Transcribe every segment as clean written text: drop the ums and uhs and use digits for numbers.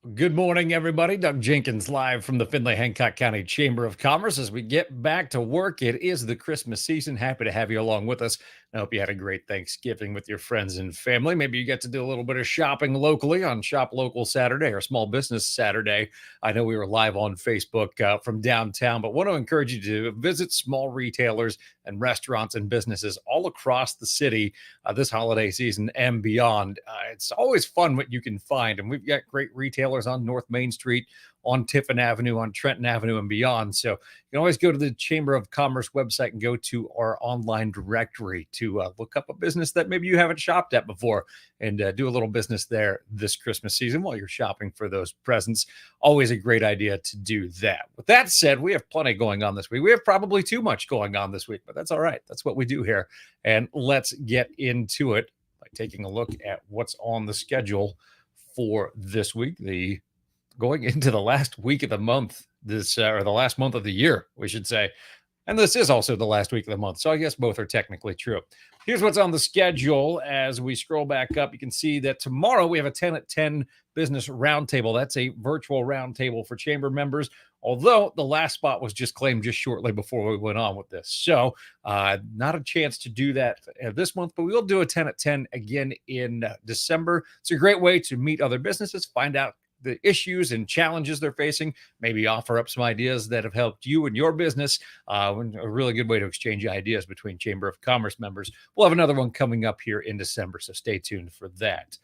Good morning, everybody. Doug Jenkins live from the Findlay-Hancock County Chamber of Commerce. As we get back to work, it is the Christmas season. Happy to have you along with us. I hope you had a great Thanksgiving with your friends and family. Maybe you get to do a little bit of shopping locally on Shop Local Saturday or Small Business Saturday. I know we were live on Facebook from downtown, but want to encourage you to visit small retailers and restaurants and businesses all across the city this holiday season and beyond. It's always fun what you can find, and we've got great retailers on North Main Street, on Tiffin Avenue, on Trenton Avenue, and beyond. So you can always go to the Chamber of Commerce website and go to our online directory to look up a business that maybe you haven't shopped at before and do a little business there this Christmas season while you're shopping for those presents. Always a great idea to do that. With that said, we have plenty going on this week. We have probably too much going on this week, but that's all right. That's what we do here. And let's get into it by taking a look at what's on the schedule for this week. Going into the last week of the month, or the last month of the year, we should say. And this is also the last week of the month. So I guess both are technically true. Here's what's on the schedule. As we scroll back up, you can see that tomorrow we have a 10 at 10 business roundtable. That's a virtual roundtable for chamber members, although the last spot was just claimed just shortly before we went on with this. So not a chance to do that this month, but we will do a 10 at 10 again in December. It's a great way to meet other businesses, find out the issues and challenges they're facing, maybe offer up some ideas that have helped you and your business. A really good way to exchange ideas between Chamber of Commerce members. We'll have another one coming up here in December, so stay tuned for that.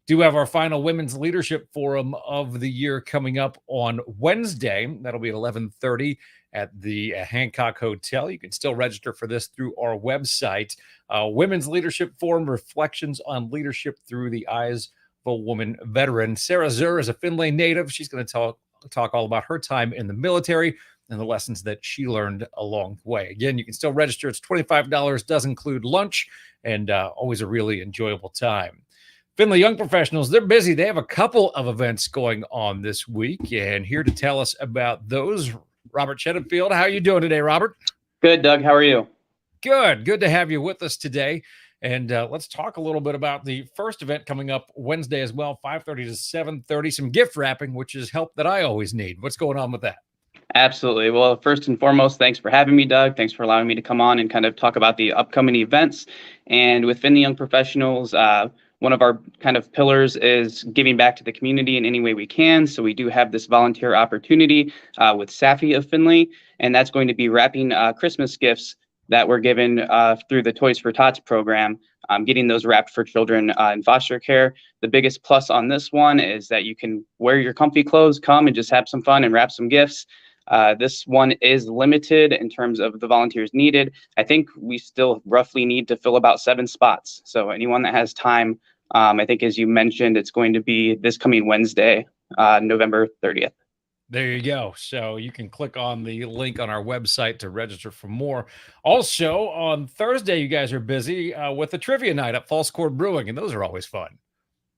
Do have our final Women's Leadership Forum of the year coming up on Wednesday. That'll be at 11:30 at the Hancock Hotel. You can still register for this through our website. Women's Leadership Forum, Reflections on Leadership Through the Eyes of a Woman Veteran. Sarah Zur is a Findlay native. She's going to talk all about her time in the military and the lessons that she learned along the way. Again, you can still register. It's $25, does include lunch, and always a really enjoyable time. Findlay Young Professionals, they're busy. They have a couple of events going on this week, and here to tell us about those, Robert Chenfield. How are you doing today, Robert? Good, Doug. How are you? Good. Good to have you with us today. And let's talk a little bit about the first event coming up Wednesday as well, 5:30 to 7:30, some gift wrapping, which is help that I always need. What's going on with that? Absolutely. Well, first and foremost, thanks for having me, Doug. Thanks for allowing me to come on and kind of talk about the upcoming events. And within the Young Professionals, one of our kind of pillars is giving back to the community in any way we can. So we do have this volunteer opportunity with Safi of Findlay, and that's going to be wrapping Christmas gifts that were given through the Toys for Tots program, getting those wrapped for children in foster care. The biggest plus on this one is that you can wear your comfy clothes, come and just have some fun and wrap some gifts. This one is limited in terms of the volunteers needed. I think we still roughly need to fill about 7 spots. So anyone that has time, I think as you mentioned, it's going to be this coming Wednesday, November 30th. There you go. So you can click on the link on our website to register for more. Also, on Thursday, you guys are busy with a trivia night at False Chord Brewing, and those are always fun.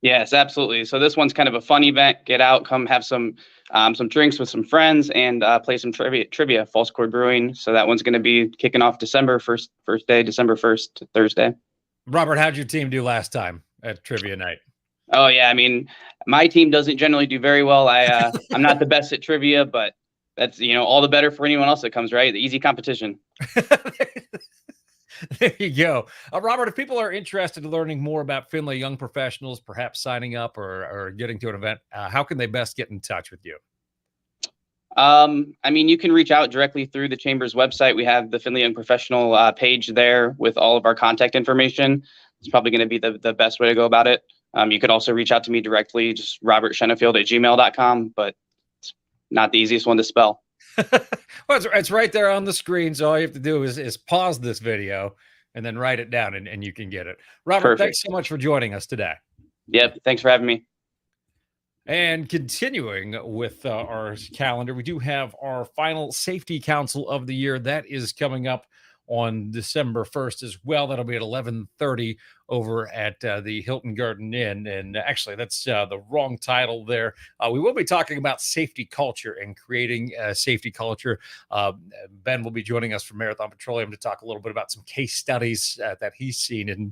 Yes, absolutely. So this one's kind of a fun event. Get out, come have some drinks with some friends, and play some trivia. False Chord Brewing. So that one's going to be kicking off December 1st day, December 1st, Thursday. Robert, how'd your team do last time at trivia night? Oh yeah, I mean, my team doesn't generally do very well. I'm not the best at trivia, but that's all the better for anyone else that comes, right? The easy competition. There you go. Robert, if people are interested in learning more about Findlay Young Professionals, perhaps signing up or getting to an event, how can they best get in touch with you? I mean, you can reach out directly through the Chamber's website. We have the Findlay Young Professional page there with all of our contact information. It's probably going to be the best way to go about it. You could also reach out to me directly, just robertchenfield@gmail.com, but it's not the easiest one to spell. Well, it's right there on the screen. So all you have to do is pause this video and then write it down and you can get it. Robert, Perfect. Thanks so much for joining us today. Yep. Thanks for having me. And continuing with our calendar, we do have our final Safety Council of the year. That is coming up on December 1st as well. That'll be at 11:30 over at the Hilton Garden Inn. And actually, that's the wrong title there. We will be talking about safety culture and creating a safety culture. Ben will be joining us from Marathon Petroleum to talk a little bit about some case studies that he's seen. And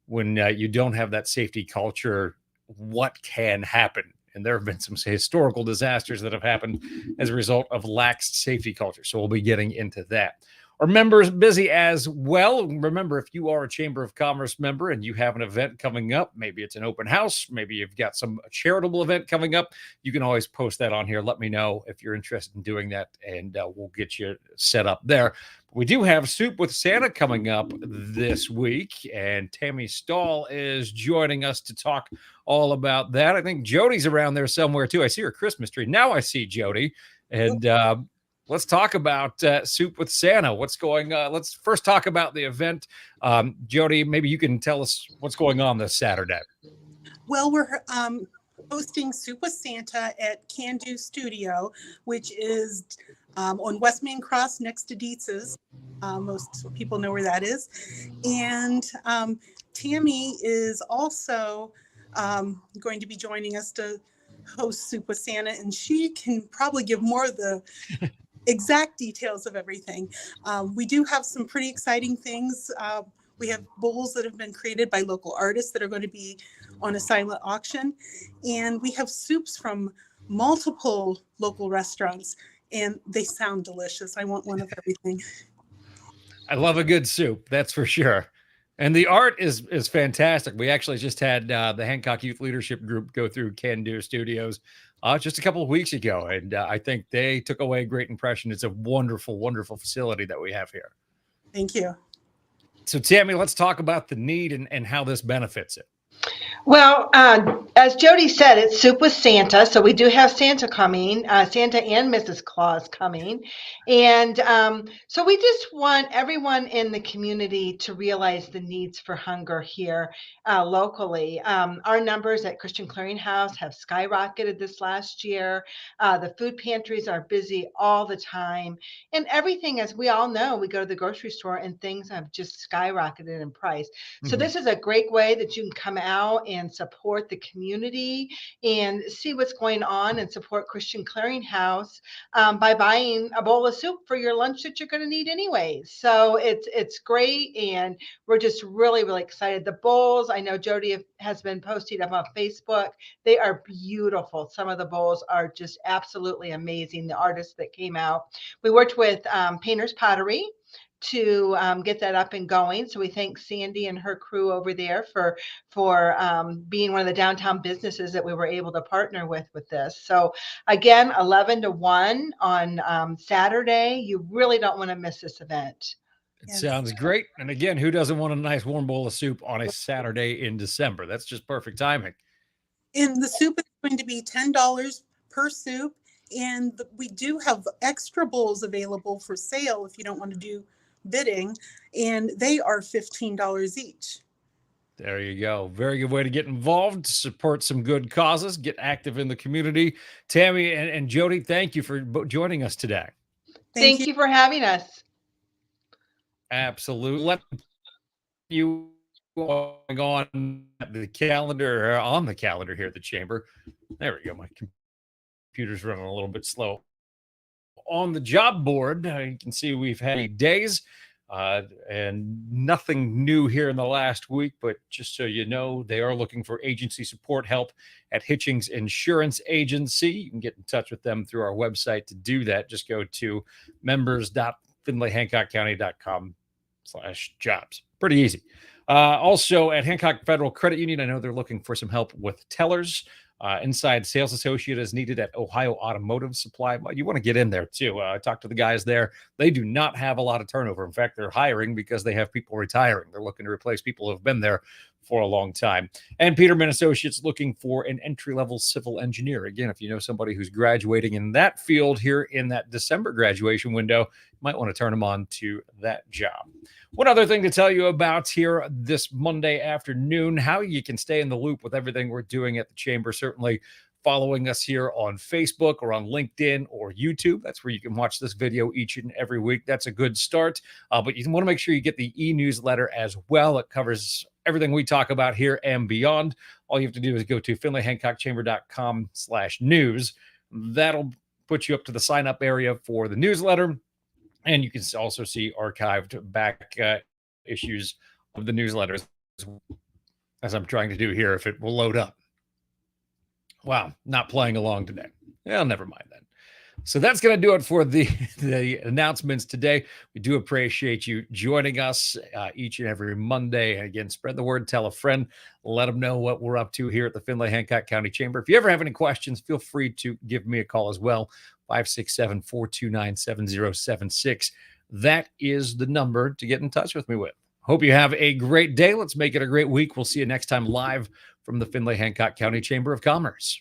when you don't have that safety culture, what can happen? And there have been some historical disasters that have happened as a result of lax safety culture. So we'll be getting into that. Our members busy as well. Remember, if you are a Chamber of Commerce member and you have an event coming up, maybe it's an open house, maybe you've got some charitable event coming up, you can always post that on here. Let me know if you're interested in doing that, and we'll get you set up there. We do have Soup with Santa coming up this week, and Tammy Stahl is joining us to talk all about that. I think Jody's around there somewhere too. I see her Christmas tree. Now I see Jody, and let's talk about Soup with Santa. What's going on? Let's first talk about the event. Jody, maybe you can tell us what's going on this Saturday. Well, we're hosting Soup with Santa at Can Do Studio, which is on West Main Cross next to Dietz's. Most people know where that is. And Tammy is also going to be joining us to host Soup with Santa, and she can probably give more of the exact details of everything. We do have some pretty exciting things. We have bowls that have been created by local artists that are going to be on a silent auction. And we have soups from multiple local restaurants, and they sound delicious. I want one of everything. I love a good soup, that's for sure. And the art is fantastic. We actually just had the Hancock Youth Leadership Group go through Can Do Studios just a couple of weeks ago, and I think they took away a great impression. It's a wonderful, wonderful facility that we have here. Thank you. So, Tammy, let's talk about the need and how this benefits it. Well, as Jody said, it's Soup with Santa. So we do have Santa coming, Santa and Mrs. Claus coming. And so we just want everyone in the community to realize the needs for hunger here locally. Our numbers at Christian Clearinghouse have skyrocketed this last year. The food pantries are busy all the time. And everything, as we all know, we go to the grocery store and things have just skyrocketed in price. So this is a great way that you can come out and support the community and see what's going on and support Christian Clearinghouse by buying a bowl of soup for your lunch that you're going to need anyway. So it's great, and we're just really, really excited. The bowls, I know Jody has been posting up on Facebook. They are beautiful. Some of the bowls are just absolutely amazing. The artists that came out. We worked with Painter's Pottery to get that up and going. So we thank Sandy and her crew over there for being one of the downtown businesses that we were able to partner with this. So again, 11 to 1 on Saturday. You really don't want to miss this event. It sounds great. And again, who doesn't want a nice warm bowl of soup on a Saturday in December? That's just perfect timing. And the soup is going to be $10 per soup. And we do have extra bowls available for sale if you don't want to do bidding, and they are $15 each. There you go. Very good way to get involved, to support some good causes, get active in the community. Tammy and Jody, thank you for joining us today. Thank you for having us. Absolutely. Let you going on the calendar here at the chamber. There we go. My computer's running a little bit slow. On the job board, you can see we've had days and nothing new here in the last week, but just so you know, they are looking for agency support help at Hitchings Insurance Agency. You can get in touch with them through our website to do that. Just go to members.findlayhancockcounty.com/jobs. Pretty easy. Also at Hancock Federal Credit Union, I know they're looking for some help with tellers. Inside sales associate is needed at Ohio Automotive Supply. You want to get in there too. I talked to the guys there. They do not have a lot of turnover. In fact, they're hiring because they have people retiring. They're looking to replace people who have been there for a long time. And Peterman Associates looking for an entry-level civil engineer. Again, if you know somebody who's graduating in that field here in that December graduation window, you might want to turn them on to that job. One other thing to tell you about here this Monday afternoon, how you can stay in the loop with everything we're doing at the Chamber. Certainly following us here on Facebook or on LinkedIn or YouTube. That's where you can watch this video each and every week. That's a good start. But you want to make sure you get the e-newsletter as well. It covers everything we talk about here and beyond. All you have to do is go to findlayhancockchamber.com/news. That'll put you up to the sign up area for the newsletter. And you can also see archived back issues of the newsletters, as I'm trying to do here, if it will load up. Wow, not playing along today. Well, never mind then. So that's going to do it for the announcements today. We do appreciate you joining us each and every Monday. And again, spread the word, tell a friend, let them know what we're up to here at the Findlay-Hancock County Chamber. If you ever have any questions, feel free to give me a call as well, 567-429-7076. That is the number to get in touch with me with. Hope you have a great day. Let's make it a great week. We'll see you next time live from the Findlay-Hancock County Chamber of Commerce.